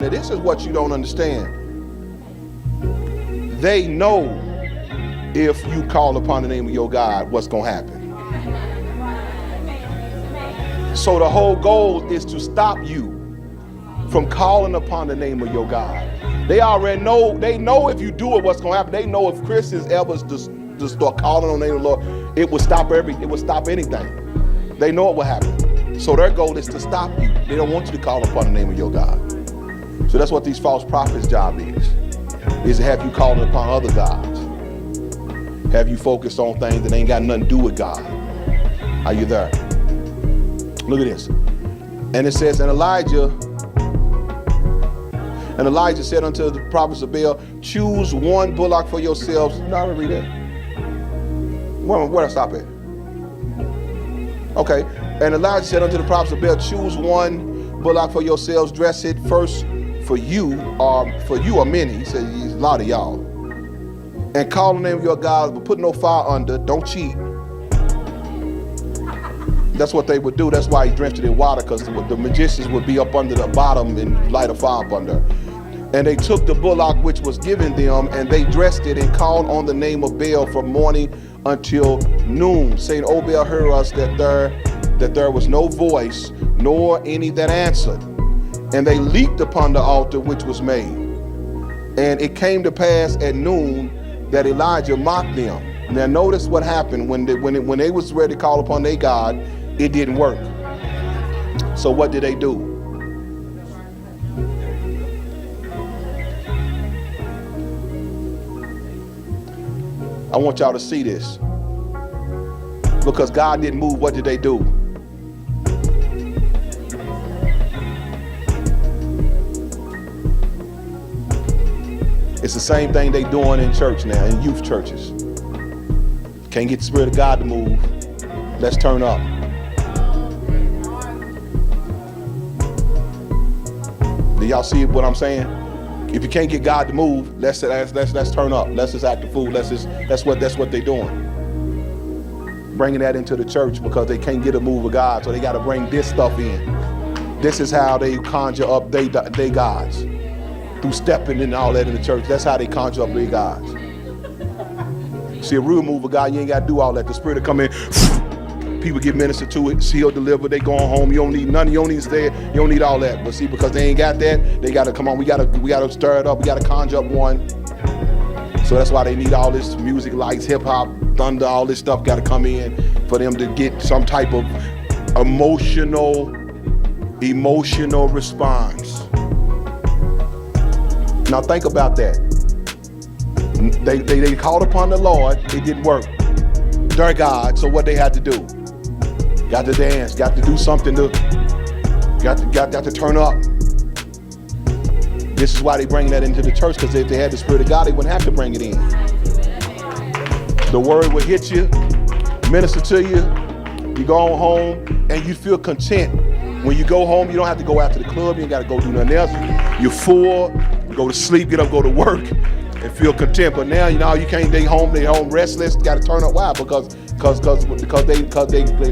Now, this is what you don't understand. They know if you call upon the name of your God, what's going to happen. So the whole goal is to stop you from calling upon the name of your God. They already know, they know if you do it, what's going to happen. They know if Christians ever just start calling on the name of the Lord, it would stop anything. They know it will happen. So their goal is to stop you. They don't want you to call upon the name of your God. So that's what these false prophets' job is to have you calling upon other gods. Have you focused on things that ain't got nothing to do with God. Are you there? Look at this. And it says, and Elijah said unto the prophets of Baal, choose one bullock for yourselves. No, I'm gonna read that. Where I stop at? Okay. And Elijah said unto the prophets of Baal, choose one bullock for yourselves, dress it first for you or many. He said, a lot of y'all. And call the name of your God, but put no fire under. Don't cheat. That's what they would do. That's why he drenched it in water, because the magicians would be up under the bottom and light a fire up under. And they took the bullock which was given them, and they dressed it and called on the name of Baal from morning until noon, saying, O Baal, hear us, that there was no voice, nor any that answered. And they leaped upon the altar which was made. And it came to pass at noon that Elijah mocked them. Now notice what happened when they was ready to call upon their God. It didn't work. So what did they do? I want y'all to see this. Because God didn't move, what did they do? It's the same thing they doing in church now, in youth churches. Can't get the Spirit of God to move. Let's turn up. Do y'all see what I'm saying? If you can't get God to move, let's turn up. Let's just act a fool. That's what they're doing. Bringing that into the church because they can't get a move of God, so they got to bring this stuff in. This is how they conjure up they gods. Through stepping and all that in the church. That's how they conjure up their gods. See, a real move of God, you ain't got to do all that. The Spirit will come in. People get ministered to it. He'll deliver. They going home. You don't need none. You don't need to stay. You don't need all that. But see, because they ain't got that, they got to come on. We got to stir it up. We got to conjure up one. So that's why they need all this music, lights, hip hop, thunder, all this stuff got to come in for them to get some type of emotional response. Now think about that. They called upon the Lord. It didn't work. Their God. So what they had to do? Got to dance. Got to do something got to turn up. This is why they bring that into the church, because if they had the Spirit of God, they wouldn't have to bring it in. The word will hit you, minister to you. You go home and you feel content. When you go home, you don't have to go out to the club. You ain't got to go do nothing else. You're full. Go to sleep, get up, go to work, and feel content. But now, you can't. They home restless. Got to turn up. Why? Because they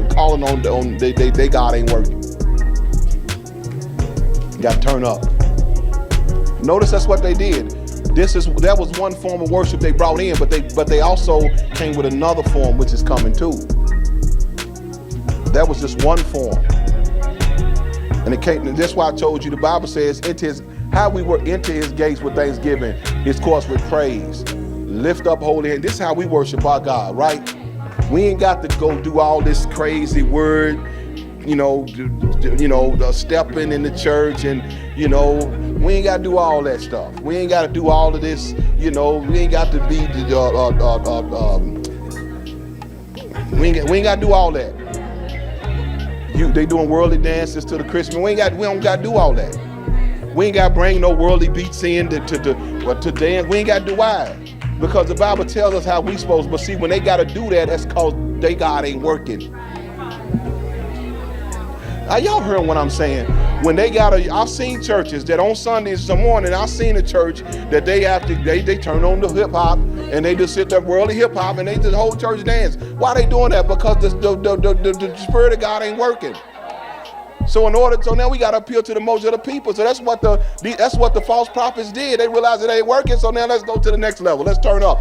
calling on they God ain't working. Got to turn up. Notice that's what they did. That was one form of worship they brought in, but they also came with another form which is coming too. That was just one form, and it came. And that's why I told you the Bible says it is. How we were into his gates with thanksgiving, his courts with praise. Lift up holy hands. This is how we worship our God, right? We ain't got to go do all this crazy word, the stepping in the church, and we ain't got to do all that stuff. We ain't got to do all of this, we ain't got to be we ain't got to do all that. They doing worldly dances to the Christmas. We don't got to do all that. We ain't got to bring no worldly beats in to dance. We ain't got to do why? Because the Bible tells us how we supposed. But see, when they got to do that, that's because they God ain't working. Y'all heard what I'm saying? When they I've seen churches that on Sundays some morning, I've seen a church that they turn on the hip hop and they just sit there worldly hip hop and they just whole church dance. Why they doing that? Because the Spirit of God ain't working. So now we got to appeal to the most of the people. So that's what the false prophets did. They realized it ain't working. So now let's go to the next level. Let's turn up.